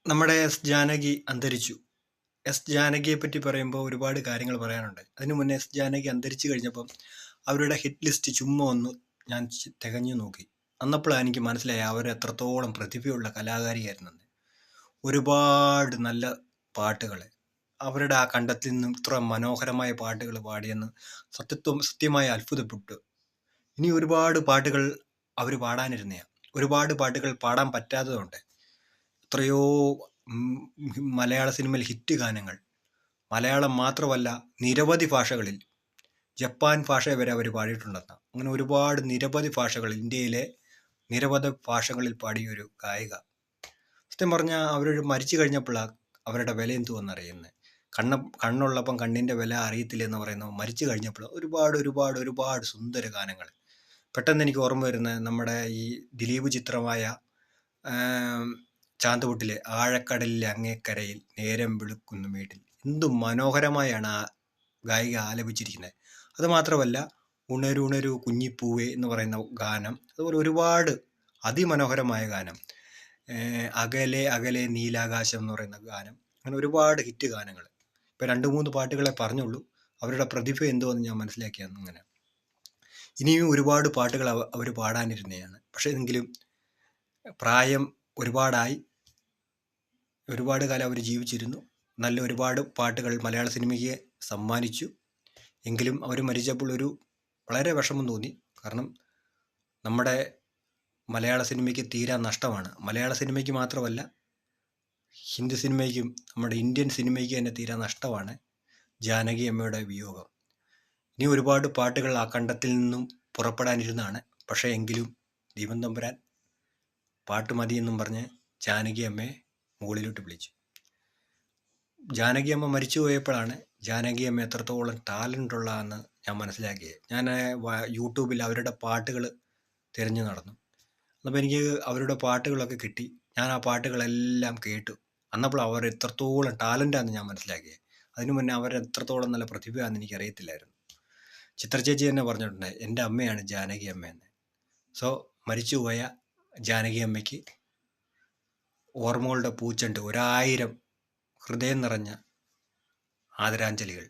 നമ്മുടെ എസ് ജാനകി അന്തരിച്ചു. എസ് ജാനകിയെ പറ്റി പറയുമ്പോൾ ഒരുപാട് കാര്യങ്ങൾ പറയാനുണ്ട്. അതിനു മുന്നേ എസ് ജാനകി അന്തരിച്ചു കഴിഞ്ഞപ്പം അവരുടെ ഹിറ്റ് ലിസ്റ്റ് ചുമ്മാ ഒന്ന് ഞാൻ തികഞ്ഞു നോക്കി. അന്നപ്പോഴാണ് എനിക്ക് മനസ്സിലായി അവർ എത്രത്തോളം പ്രതിഭയുള്ള കലാകാരിയായിരുന്നെന്ന്. ഒരുപാട് നല്ല പാട്ടുകൾ അവരുടെ ആ കണ്ടത്തിൽ നിന്നും ഇത്ര മനോഹരമായ പാട്ടുകൾ പാടിയെന്ന് സത്യമായി അത്ഭുതപ്പെട്ടു. ഇനി ഒരുപാട് പാട്ടുകൾ അവർ പാടാനിരുന്നതാണ്. ഒരുപാട് പാട്ടുകൾ പാടാൻ പറ്റാത്തതുണ്ട്. എത്രയോ മലയാള സിനിമയിൽ ഹിറ്റ് ഗാനങ്ങൾ മലയാളം മാത്രമല്ല നിരവധി ഭാഷകളിൽ ജപ്പാൻ ഭാഷ വരെ അവർ പാടിയിട്ടുണ്ടെന്ന്. അങ്ങനെ ഒരുപാട് നിരവധി ഭാഷകൾ ഇന്ത്യയിലെ നിരവധി ഭാഷകളിൽ പാടിയൊരു ഗായിക. സത്യം പറഞ്ഞാൽ അവർ മരിച്ചു കഴിഞ്ഞപ്പോഴാണ് അവരുടെ വില എന്തുവെന്നറിയുന്നത്. കണ്ണുള്ളപ്പം കണ്ണിൻ്റെ വില അറിയത്തില്ല എന്ന് പറയുന്നത് മരിച്ചു കഴിഞ്ഞപ്പോൾ ഒരുപാട് ഒരുപാട് ഒരുപാട് സുന്ദര ഗാനങ്ങൾ. പെട്ടെന്ന് എനിക്ക് ഓർമ്മ വരുന്നത് നമ്മുടെ ഈ ദിലീപ് ചിത്രമായ ചാന്തുപൊട്ടിലെ ആഴക്കടലിലെ അങ്ങേക്കരയിൽ നേരം വെളുക്കുന്നു വീട്ടിൽ എന്തു മനോഹരമായാണ് ആ ഗായിക ആലപിച്ചിരിക്കുന്നത്. അതുമാത്രമല്ല ഉണരുണരു കുഞ്ഞിപ്പൂവേ എന്ന് പറയുന്ന ഗാനം, അതുപോലെ ഒരുപാട് അതിമനോഹരമായ ഗാനം, അകലെ അകലെ നീലാകാശം എന്ന് പറയുന്ന ഗാനം, അങ്ങനെ ഒരുപാട് ഹിറ്റ് ഗാനങ്ങൾ. ഇപ്പം 2-3 പാട്ടുകളെ പറഞ്ഞുള്ളൂ. അവരുടെ പ്രതിഭ എന്തുവെന്ന് ഞാൻ മനസ്സിലാക്കിയാണ്. അങ്ങനെ ഇനിയും ഒരുപാട് പാട്ടുകൾ അവർ പാടാനിരുന്നതാണ്. പക്ഷേ എങ്കിലും പ്രായം ഒരുപാടായി. ഒരുപാട് കാലം അവർ ജീവിച്ചിരുന്നു. നല്ല ഒരുപാട് പാട്ടുകൾ മലയാള സിനിമയ്ക്ക് സമ്മാനിച്ചു. എങ്കിലും അവർ മരിച്ചപ്പോൾ വളരെ വിഷമം തോന്നി. കാരണം നമ്മുടെ മലയാള സിനിമയ്ക്ക് തീരാ നഷ്ടമാണ്. മലയാള സിനിമയ്ക്ക് മാത്രമല്ല, ഹിന്ദി സിനിമയ്ക്കും നമ്മുടെ ഇന്ത്യൻ സിനിമയ്ക്ക് തന്നെ തീരാ നഷ്ടമാണ് ജാനകി അമ്മയുടെ വിയോഗം. ഇനി ഒരുപാട് പാട്ടുകൾ ആ കണ്ടത്തിൽ നിന്നും പുറപ്പെടാനിരുന്നതാണ്. പക്ഷേ എങ്കിലും ദൈവം തമ്പുരാൻ പാട്ട് മതിയെന്നും പറഞ്ഞ് ജാനകി അമ്മയെ മുകളിലോട്ട് വിളിച്ചു. ജാനകി അമ്മ മരിച്ചു പോയപ്പോഴാണ് ജാനകി അമ്മ എത്രത്തോളം ടാലൻ്റ് ഉള്ളതെന്ന് ഞാൻ മനസ്സിലാക്കിയത്. ഞാൻ യൂട്യൂബിൽ അവരുടെ പാട്ടുകൾ തിരഞ്ഞു നടന്നു. അപ്പോൾ എനിക്ക് അവരുടെ പാട്ടുകളൊക്കെ കിട്ടി. ഞാൻ ആ പാട്ടുകളെല്ലാം കേട്ടു. അന്നപ്പോൾ അവർ എത്രത്തോളം ടാലൻ്റാണെന്ന് ഞാൻ മനസ്സിലാക്കിയത്. അതിനു മുന്നേ അവർ എത്രത്തോളം നല്ല പ്രതിഭയാണെന്ന് എനിക്കറിയത്തില്ലായിരുന്നു. ചിത്ര ചേച്ചി തന്നെ പറഞ്ഞിട്ടുണ്ട് എൻ്റെ അമ്മയാണ് ജാനകി അമ്മയെന്ന്. സോ മരിച്ചുപോയ ജാനകി അമ്മയ്ക്ക് ഓർമ്മകളുടെ പൂച്ചെണ്ട് 1000 ഹൃദയം നിറഞ്ഞ ആദരാഞ്ജലികൾ.